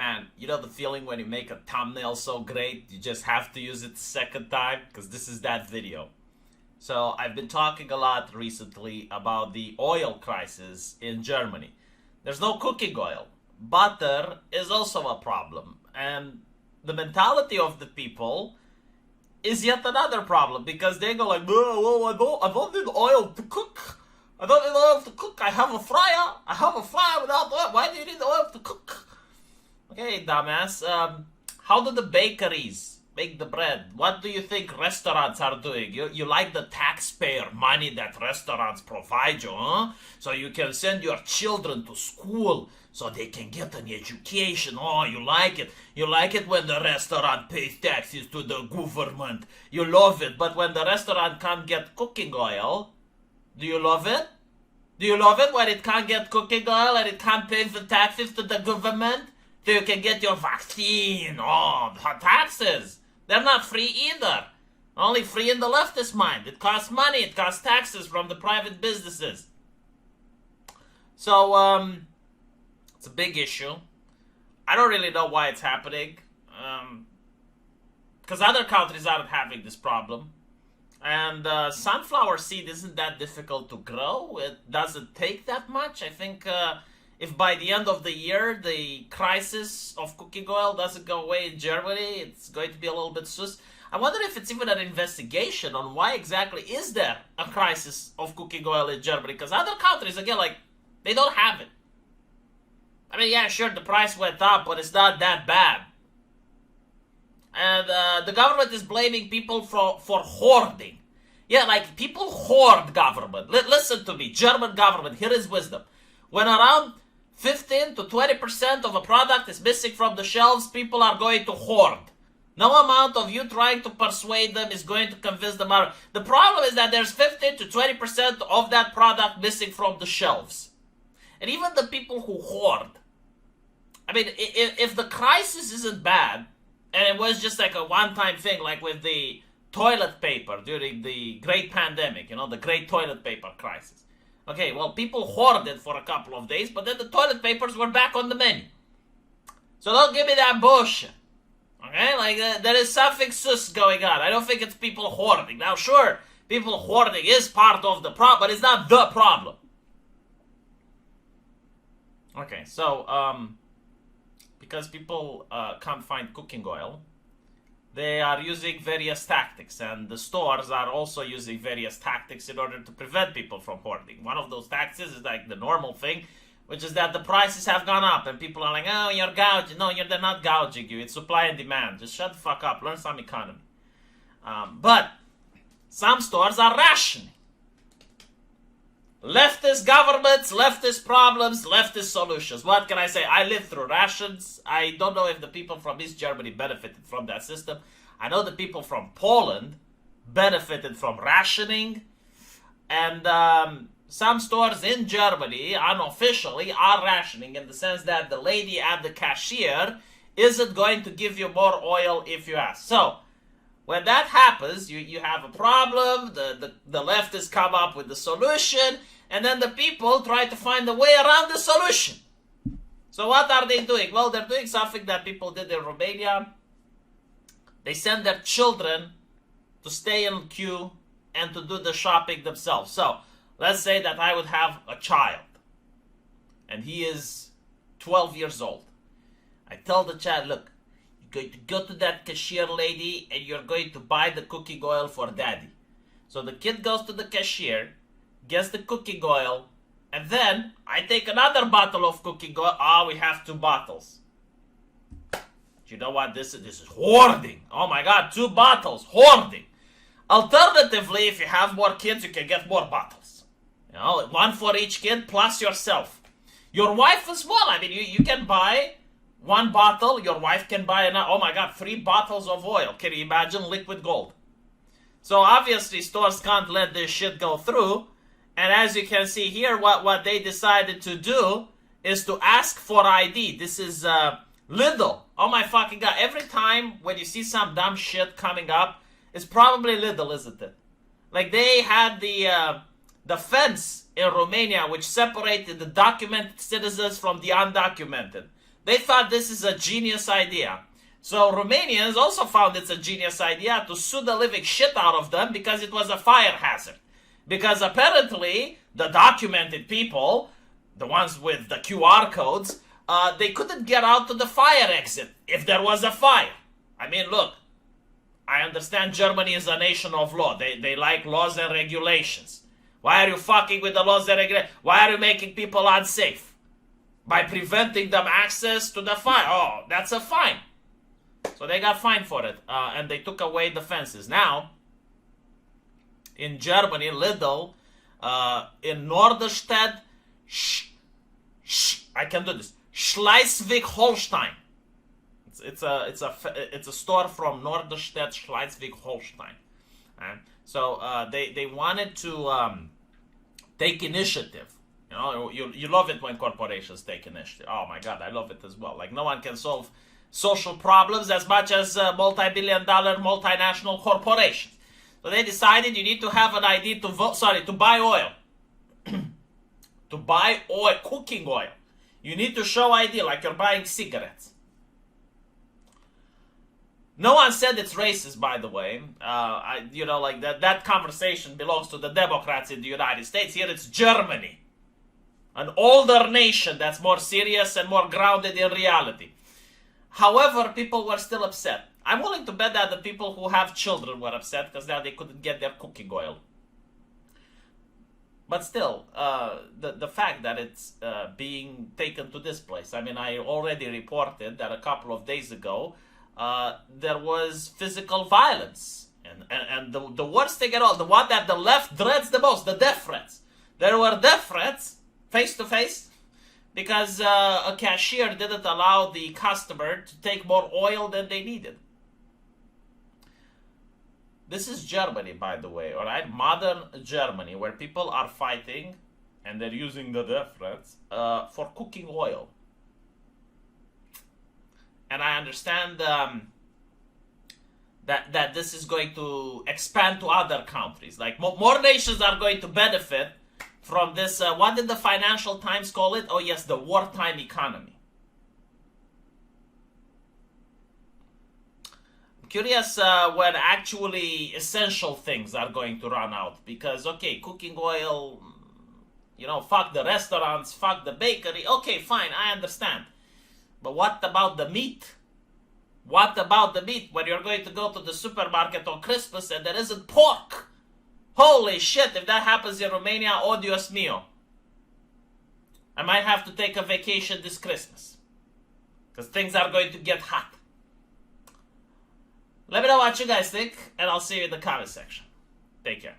man, you know the feeling when you make a thumbnail so great, you just have to use it second time? Because this is that video. So I've been talking a lot recently about the oil crisis in Germany. There's no cooking oil. Butter is also a problem. And the mentality of the people is yet another problem, because they go like, well, I don't need oil to cook. I don't need oil to cook. I have a fryer. I have a fryer without oil. Why do you need oil to cook? Okay, dumbass. How do the bakeries make the bread? What do you think restaurants are doing? You like the taxpayer money that restaurants provide you, huh? So you can send your children to school so they can get an education. Oh, you like it. You like it when the restaurant pays taxes to the government. You love it. But when the restaurant can't get cooking oil, do you love it? Do you love it when it can't get cooking oil and it can't pay the taxes to the government? So you can get your vaccine. Oh, the taxes. They're not free either. Only free in the leftist mind. It costs money. It costs taxes from the private businesses. So, it's a big issue. I don't really know why it's happening. Because other countries aren't having this problem. And sunflower seed isn't that difficult to grow. It doesn't take that much. I think if by the end of the year the crisis of cooking oil doesn't go away in Germany, it's going to be a little bit sus. I wonder if it's even an investigation on why exactly is there a crisis of cooking oil in Germany. Because other countries, again, like, they don't have it. I mean, yeah, sure, the price went up, but it's not that bad. And the government is blaming people for hoarding. Yeah, like, people hoard government. Listen to me, German government, here is wisdom. When around 15 to 20% of a product is missing from the shelves, people are going to hoard. No amount of you trying to persuade them is going to convince them. The problem is that there's 15 to 20% of that product missing from the shelves. And even the people who hoard, I mean, if the crisis isn't bad, and it was just like a one-time thing, like with the toilet paper during the great pandemic, you know, the great toilet paper crisis. Okay, well, people hoarded for a couple of days, but then the toilet papers were back on the menu. So don't give me that bullshit. Okay, like, there is something sus going on. I don't think it's people hoarding. Now, sure, people hoarding is part of the problem, but it's not the problem. Okay, so, because people can't find cooking oil, they are using various tactics, and the stores are also using various tactics in order to prevent people from hoarding. One of those tactics is like the normal thing, which is that the prices have gone up, and people are like, oh, you're gouging. No, they're not gouging you. It's supply and demand. Just shut the fuck up. Learn some economy. But some stores are rationing. Leftist governments, leftist problems, leftist solutions. What can I say? I lived through rations. I don't know if the people from East Germany benefited from that system. I know the people from Poland benefited from rationing. And some stores in Germany, unofficially, are rationing in the sense that the lady at the cashier isn't going to give you more oil if you ask. So, when that happens, you have a problem, the leftists come up with the solution, and then the people try to find a way around the solution. So what are they doing? Well, they're doing something that people did in Romania. They send their children to stay in queue and to do the shopping themselves. So, let's say that I would have a child, and he is 12 years old. I tell the child, look, you're going to go to that cashier lady and you're going to buy the cooking oil for daddy. So the kid goes to the cashier, gets the cooking oil, and then I take another bottle of cooking oil. We have 2 bottles. Do you know what this is? This is hoarding. Oh my God, 2 bottles, hoarding. Alternatively, if you have more kids, you can get more bottles. You know, 1 for each kid plus yourself. Your wife as well. I mean, you can buy 1 bottle, your wife can buy another. Oh my God, 3 bottles of oil. Can you imagine? Liquid gold. So obviously stores can't let this shit go through. And as you can see here, what they decided to do is to ask for ID. This is Lidl. Oh my fucking God. Every time when you see some dumb shit coming up, it's probably Lidl, isn't it? Like they had the fence in Romania which separated the documented citizens from the undocumented. They thought this is a genius idea. So Romanians also found it's a genius idea to sue the living shit out of them because it was a fire hazard. Because apparently the documented people, the ones with the QR codes, they couldn't get out to the fire exit if there was a fire. I mean, look, I understand Germany is a nation of law. They like laws and regulations. Why are you fucking with the laws and regulations? Why are you making people unsafe? By preventing them access to the fire. Oh, that's a fine. So they got fined for it. And they took away the fences. Now, in Germany, Lidl, in Norderstedt, I can do this, Schleswig-Holstein. It's a store from Norderstedt, Schleswig-Holstein. So they wanted to take initiative. You know, you love it when corporations take initiative. Oh my God, I love it as well. Like, no one can solve social problems as much as multi-billion-dollar multinational corporations. So they decided you need to have an ID to vote. Sorry, to buy oil. To buy oil, cooking oil. You need to show ID like you're buying cigarettes. No one said it's racist, by the way. Like that conversation belongs to the Democrats in the United States. Here it's Germany. An older nation that's more serious and more grounded in reality. However, people were still upset. I'm willing to bet that the people who have children were upset because now they couldn't get their cooking oil. But still, the fact that it's being taken to this place. I mean, I already reported that a couple of days ago, there was physical violence. And the worst thing at all, the one that the left dreads the most, the death threats. There were death threats, face-to-face, because a cashier didn't allow the customer to take more oil than they needed. This is Germany, by the way, alright? Modern Germany, where people are fighting and they're using the death threats for cooking oil. And I understand that this is going to expand to other countries. Like, more nations are going to benefit from this. What did the Financial Times call it? Oh, yes, the wartime economy. Curious when actually essential things are going to run out. Because, okay, cooking oil, fuck the restaurants, fuck the bakery. Okay, fine, I understand. But what about the meat? What about the meat when you're going to go to the supermarket on Christmas and there isn't pork? Holy shit, if that happens in Romania, oh Dios mío. I might have to take a vacation this Christmas. Because things are going to get hot. Let me know what you guys think, and I'll see you in the comment section. Take care.